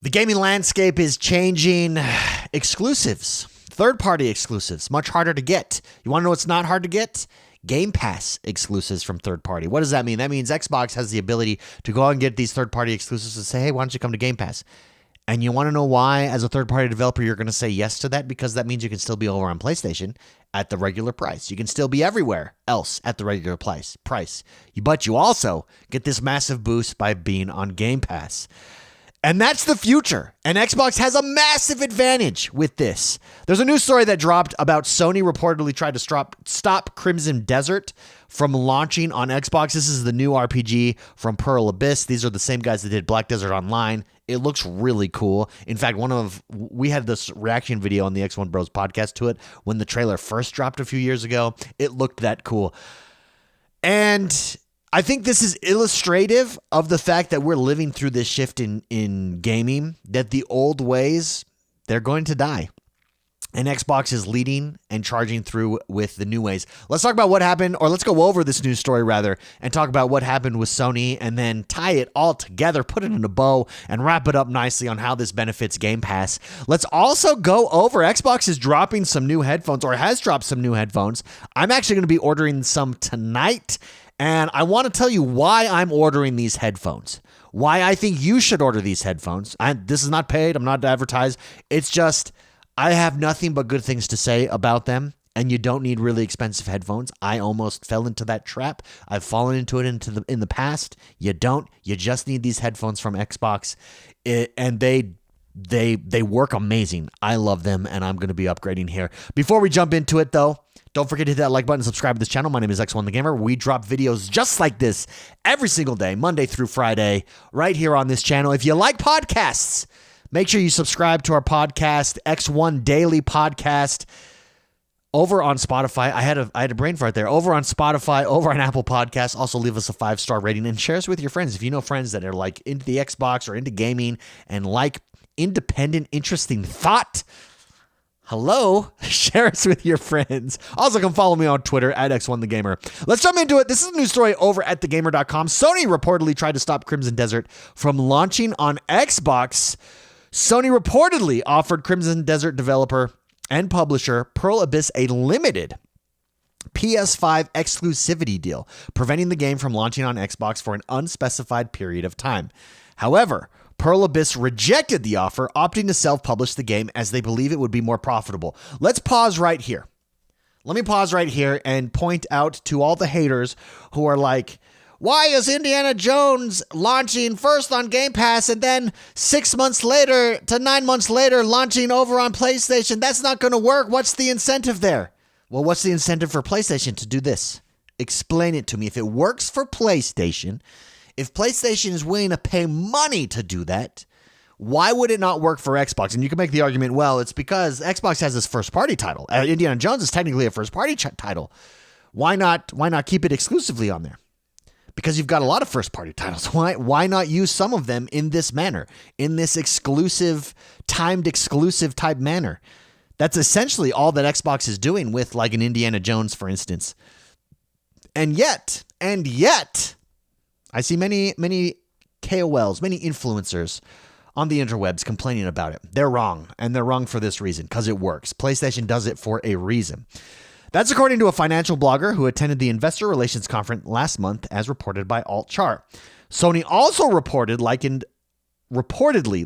The gaming landscape is changing. Exclusives, third-party exclusives, much harder to get. You want to know what's not hard to get? Game Pass exclusives from third-party. What does that mean? That means Xbox has the ability to go out and get these third-party exclusives and say, hey, why don't you come to Game Pass? And you want to know why, as a third-party developer, you're going to say yes to that? Because that means you can still be over on PlayStation at the regular price. You can still be everywhere else at the regular price. But you also get this massive boost by being on Game Pass. And that's the future. And Xbox has a massive advantage with this. There's a news story that dropped about Sony reportedly tried to stop Crimson Desert from launching on Xbox. This is the new RPG from Pearl Abyss. These are the same guys that did Black Desert Online. It looks really cool. In fact, we had this reaction video on the X1 Bros podcast to it when the trailer first dropped a few years ago. It looked that cool. And I think this is illustrative of the fact that we're living through this shift in gaming, that the old ways, they're going to die. And Xbox is leading and charging through with the new ways. Let's talk about what happened, or let's go over this news story rather, and talk about what happened with Sony and then tie it all together, put it in a bow, and wrap it up nicely on how this benefits Game Pass. Let's also go over, Xbox is dropping some new headphones, or has dropped some new headphones. I'm actually going to be ordering some tonight. And I want to tell you why I'm ordering these headphones, why I think you should order these headphones. This is not paid. I'm not advertised. It's just I have nothing but good things to say about them, and you don't need really expensive headphones. I almost fell into that trap. I've fallen into it in the past. You don't. You just need these headphones from Xbox, and they work amazing. I love them, and I'm going to be upgrading here. Before we jump into it, though, don't forget to hit that like button and subscribe to this channel. My name is X1 the Gamer. We drop videos just like this every single day, Monday through Friday, right here on this channel. If you like podcasts, make sure you subscribe to our podcast, X1 Daily Podcast, over on Spotify. I had a brain fart there. Over on Spotify, over on Apple Podcasts. Also leave us a 5-star rating and share us with your friends. If you know friends that are like into the Xbox or into gaming and like independent, interesting thought, hello, share us with your friends. Also, come follow me on Twitter at X1TheGamer. Let's jump into it. This is a news story over at thegamer.com. Sony reportedly tried to stop Crimson Desert from launching on Xbox. Sony reportedly offered Crimson Desert developer and publisher Pearl Abyss a limited PS5 exclusivity deal, preventing the game from launching on Xbox for an unspecified period of time. However, Pearl Abyss rejected the offer, opting to self-publish the game as they believe it would be more profitable. Let's pause right here. Let me pause right here and point out to all the haters who are like, why is Indiana Jones launching first on Game Pass and then 6 months later to 9 months later launching over on PlayStation? That's not going to work. What's the incentive there? Well, what's the incentive for PlayStation to do this? Explain it to me. If it works for PlayStation, if PlayStation is willing to pay money to do that, why would it not work for Xbox? And you can make the argument, well, it's because Xbox has this first-party title. Indiana Jones is technically a first-party title. Why not keep it exclusively on there? Because you've got a lot of first-party titles. Why not use some of them in this manner, in this exclusive, timed exclusive type manner? That's essentially all that Xbox is doing with like an Indiana Jones, for instance. And yet, I see many KOLs, many influencers on the interwebs complaining about it. They're wrong, and they're wrong for this reason, because it works. PlayStation does it for a reason. That's according to a financial blogger who attended the investor relations conference last month, as reported by AltChart. Sony also reportedly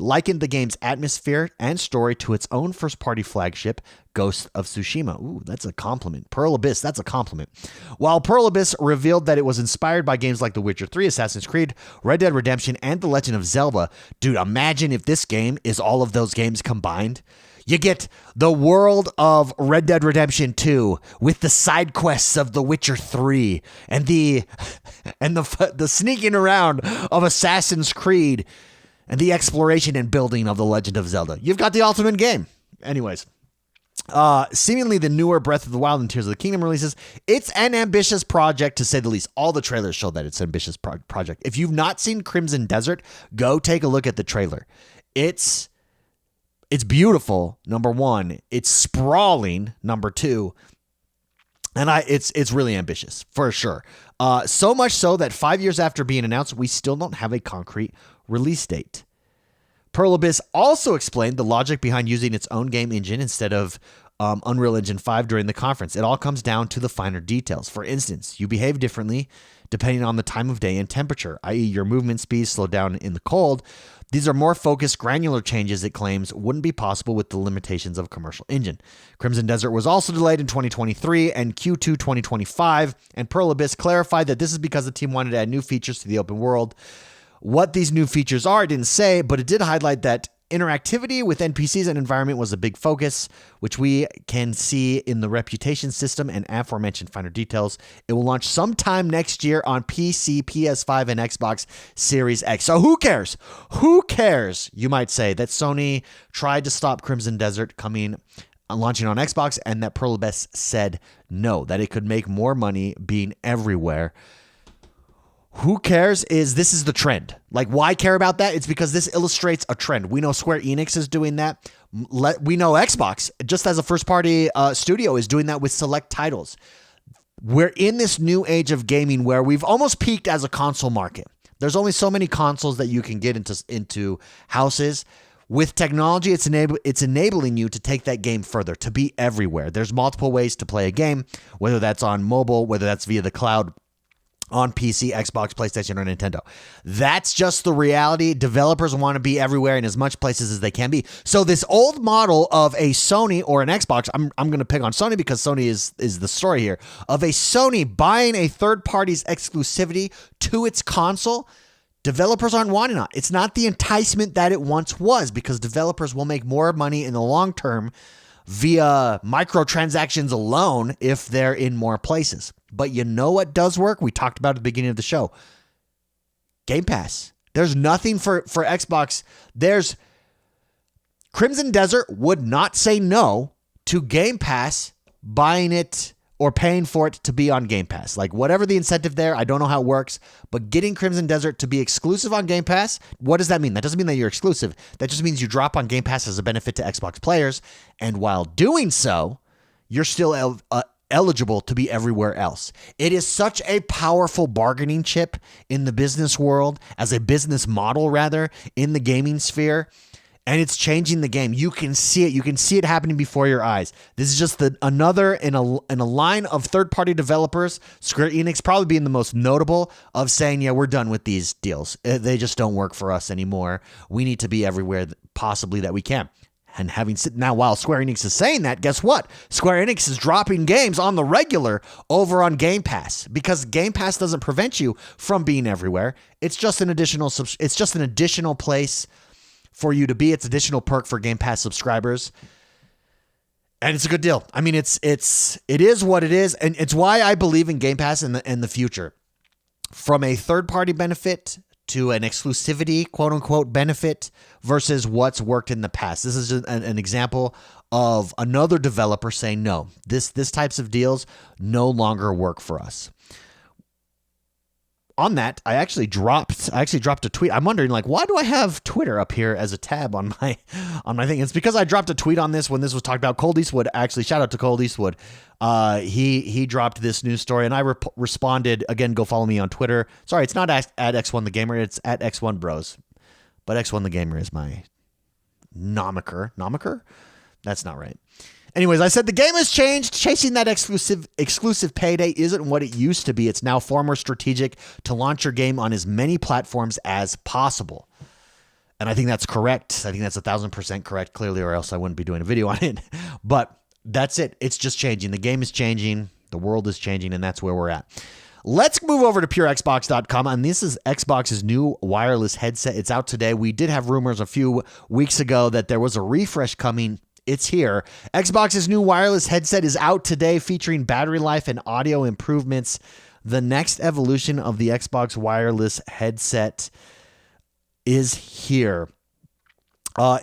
likened the game's atmosphere and story to its own first-party flagship, Ghost of Tsushima. Ooh, that's a compliment. Pearl Abyss, that's a compliment. While Pearl Abyss revealed that it was inspired by games like The Witcher 3, Assassin's Creed, Red Dead Redemption, and The Legend of Zelda. Dude, imagine if this game is all of those games combined. You get the world of Red Dead Redemption 2 with the side quests of The Witcher 3 and the sneaking around of Assassin's Creed and the exploration and building of The Legend of Zelda. You've got the ultimate game. Anyways, seemingly the newer Breath of the Wild and Tears of the Kingdom releases. It's an ambitious project, to say the least. All the trailers show that it's an ambitious project. If you've not seen Crimson Desert, go take a look at the trailer. It's beautiful, number one. It's sprawling, number two. And it's really ambitious, for sure. So much so that 5 years after being announced, we still don't have a concrete release date. Pearl Abyss also explained the logic behind using its own game engine instead of Unreal Engine 5 during the conference. It all comes down to the finer details. For instance, you behave differently depending on the time of day and temperature, i.e. your movement speed slowed down in the cold. These are more focused, granular changes it claims wouldn't be possible with the limitations of a commercial engine. Crimson Desert was also delayed in 2023 and Q2 2025, and Pearl Abyss clarified that this is because the team wanted to add new features to the open world. What these new features are, it didn't say, but it did highlight that interactivity with NPCs and environment was a big focus, which we can see in the reputation system and aforementioned finer details. It will launch sometime next year on PC, PS5, and Xbox Series X. So who cares? Who cares, you might say, that Sony tried to stop Crimson Desert launching on Xbox and that Pearl Abyss said no, that it could make more money being everywhere. Who cares? This is the trend. Like, why care about that? It's because this illustrates a trend. We know Square Enix is doing that. We know Xbox, just as a first-party studio, is doing that with select titles. We're in this new age of gaming where we've almost peaked as a console market. There's only so many consoles that you can get into houses. With technology, it's enabling you to take that game further, to be everywhere. There's multiple ways to play a game, whether that's on mobile, whether that's via the cloud, on PC, Xbox, PlayStation, or Nintendo. That's just the reality. Developers want to be everywhere in as much places as they can be. So this old model of a Sony or an Xbox, I'm going to pick on Sony because Sony is the story here, of a Sony buying a third party's exclusivity to its console, developers aren't wanting it. It's not the enticement that it once was, because developers will make more money in the long term via microtransactions alone if they're in more places. But you know what does work? We talked about at the beginning of the show. Game Pass. There's nothing for Xbox. There's Crimson Desert would not say no to Game Pass buying it or paying for it to be on Game Pass. Like, whatever the incentive there, I don't know how it works, but getting Crimson Desert to be exclusive on Game Pass, what does that mean? That doesn't mean that you're exclusive. That just means you drop on Game Pass as a benefit to Xbox players, and while doing so, you're still eligible to be everywhere else. It is such a powerful bargaining chip in the business world, as a business model rather, in the gaming sphere. And it's changing the game. You can see it. You can see it happening before your eyes. This is just another in a line of third-party developers, Square Enix probably being the most notable, of saying, yeah, we're done with these deals. They just don't work for us anymore. We need to be everywhere possibly that we can. And now, while Square Enix is saying that, guess what? Square Enix is dropping games on the regular over on Game Pass, because Game Pass doesn't prevent you from being everywhere. It's just an additional place for you to be. It's additional perk for Game Pass subscribers. And it's a good deal. I mean, it is what it is. And it's why I believe in Game Pass in the future. From a third-party benefit to an exclusivity, quote-unquote, benefit versus what's worked in the past. This is an example of another developer saying, no, this types of deals no longer work for us. On that, I actually dropped a tweet. I'm wondering, like, why do I have Twitter up here as a tab on my thing? It's because I dropped a tweet on this when this was talked about. Cold Eastwood, actually, shout out to Cold Eastwood. He dropped this news story, and I responded. Again, go follow me on Twitter. Sorry, it's not at X1 the Gamer. It's at X1 Bros. But X1 the Gamer is my nomiker. Nomiker? That's not right. Anyways, I said the game has changed. Chasing that exclusive payday isn't what it used to be. It's now far more strategic to launch your game on as many platforms as possible. And I think that's correct. I think that's 1,000% correct, clearly, or else I wouldn't be doing a video on it. But that's it. It's just changing. The game is changing. The world is changing, and that's where we're at. Let's move over to purexbox.com, and this is Xbox's new wireless headset. It's out today. We did have rumors a few weeks ago that there was a refresh coming. It's here. Xbox's new wireless headset is out today, featuring battery life and audio improvements. The next evolution of the Xbox wireless headset is here.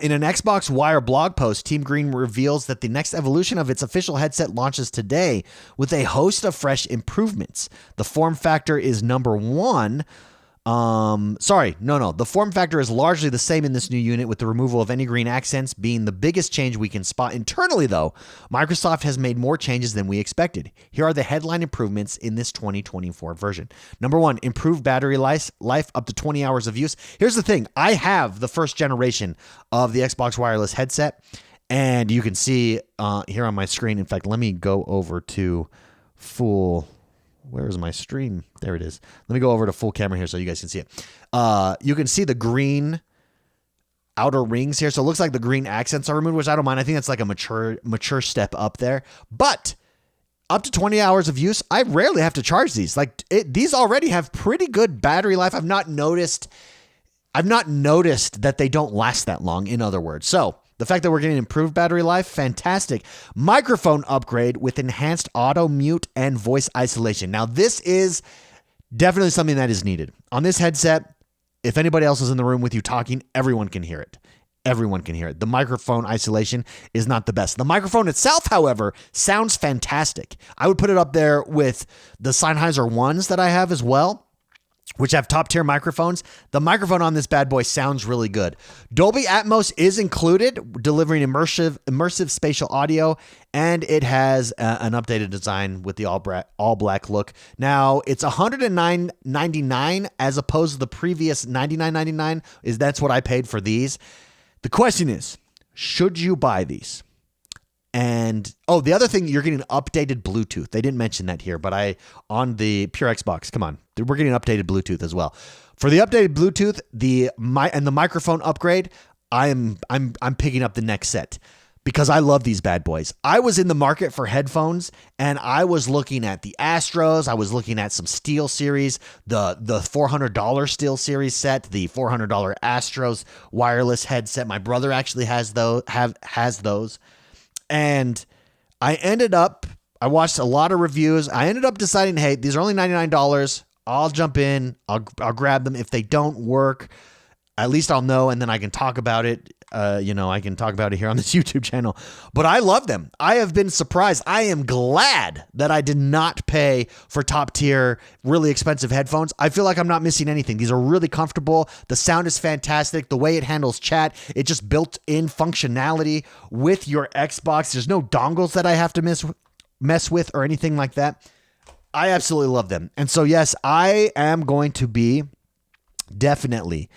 In an Xbox Wire blog post, Team Green reveals that the next evolution of its official headset launches today with a host of fresh improvements. The form factor is number one Sorry, no. The form factor is largely the same in this new unit, with the removal of any green accents being the biggest change we can spot. Internally, though, Microsoft has made more changes than we expected. Here are the headline improvements in this 2024 version. Number 1, improved battery life up to 20 hours of use. Here's the thing. I have the first generation of the Xbox wireless headset, and you can see here on my screen. In fact, let me go over to full... Where is my stream? There it is. Let me go over to full camera here so you guys can see it. You can see the green outer rings here. So it looks like the green accents are removed, which I don't mind. I think that's like a mature step up there. But up to 20 hours of use, I rarely have to charge these. These already have pretty good battery life. I've not noticed that they don't last that long, in other words. So the fact that we're getting improved battery life, fantastic. Microphone upgrade with enhanced auto mute and voice isolation. Now, this is definitely something that is needed. On this headset, if anybody else is in the room with you talking, everyone can hear it. Everyone can hear it. The microphone isolation is not the best. The microphone itself, however, sounds fantastic. I would put it up there with the Sennheiser ones that I have as well, which have top tier microphones. The microphone on this bad boy sounds really good. Dolby Atmos is included, delivering immersive spatial audio, and it has an updated design with the all black look. Now, it's $109.99 as opposed to the previous $99.99. That's what I paid for these. The question is, should you buy these? And, the other thing, you're getting updated Bluetooth. They didn't mention that here, but on the Pure Xbox, come on, we're getting updated Bluetooth as well. For the updated Bluetooth, the microphone upgrade, I'm picking up the next set because I love these bad boys. I was in the market for headphones, and I was looking at the Astros. I was looking at some Steel Series, the $400 Steel Series set, the $400 Astros wireless headset. My brother actually has those. And I watched a lot of reviews. I ended up deciding, hey, these are only $99. I'll jump in. I'll grab them. If they don't work, at least I'll know, and then I can talk about it. I can talk about it here on this YouTube channel. But I love them. I have been surprised. I am glad that I did not pay for top tier, really expensive headphones. I feel like I'm not missing anything. These are really comfortable. The sound is fantastic. The way it handles chat, it just built in functionality with your Xbox. There's no dongles that I have to mess with or anything like that. I absolutely love them. And so, yes, I am going to be definitely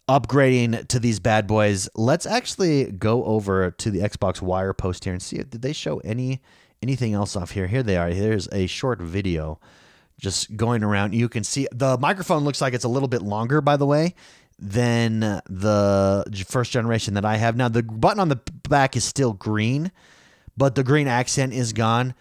upgrading to these bad boys. Let's actually go over to the Xbox Wire post here and see did they show anything else off here. Here they are. Here's a short video just going around. You can see the microphone looks like it's a little bit longer, by the way, than the first generation that I have. Now, the button on the back is still green, but the green accent is gone.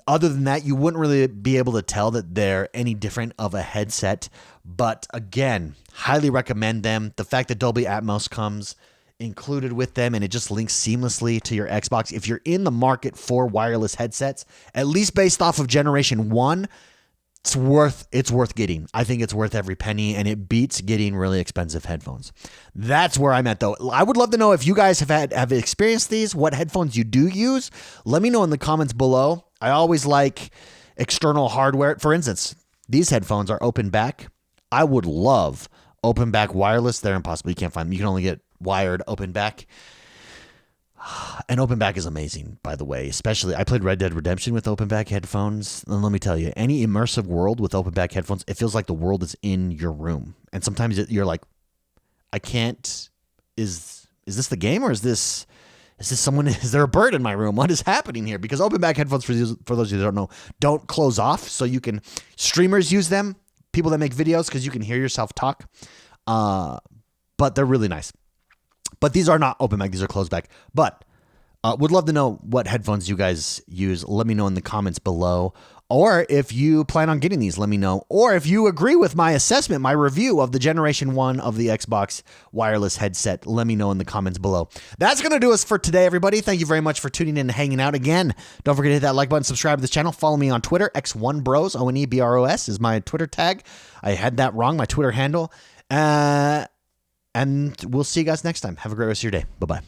Other than that, you wouldn't really be able to tell that they're any different of a headset. But again, highly recommend them. The fact that Dolby Atmos comes included with them and it just links seamlessly to your Xbox. If you're in the market for wireless headsets, at least based off of Generation 1, it's worth getting. I think it's worth every penny, and it beats getting really expensive headphones. That's where I'm at, though. I would love to know if you guys have experienced these, what headphones you do use. Let me know in the comments below. I always like external hardware. For instance, these headphones are open back. I would love open back wireless. They're impossible. You can't find them. You can only get wired open back. And open back is amazing, by the way. Especially, I played Red Dead Redemption with open back headphones. And let me tell you, any immersive world with open back headphones, it feels like the world is in your room. And sometimes you're like, I can't. Is this the game, or is this someone? Is there a bird in my room? What is happening here? Because open back headphones, for those of you that don't know, don't close off. So streamers use them, people that make videos, because you can hear yourself talk. But they're really nice. But these are not open back. These are closed back. But would love to know what headphones you guys use. Let me know in the comments below. Or if you plan on getting these, let me know. Or if you agree with my assessment, my review of the Generation 1 of the Xbox wireless headset, let me know in the comments below. That's going to do us for today, everybody. Thank you very much for tuning in and hanging out again. Don't forget to hit that like button, subscribe to this channel. Follow me on Twitter. X1Bros, ONEBROS is my Twitter tag. I had that wrong, my Twitter handle. And we'll see you guys next time. Have a great rest of your day. Bye-bye.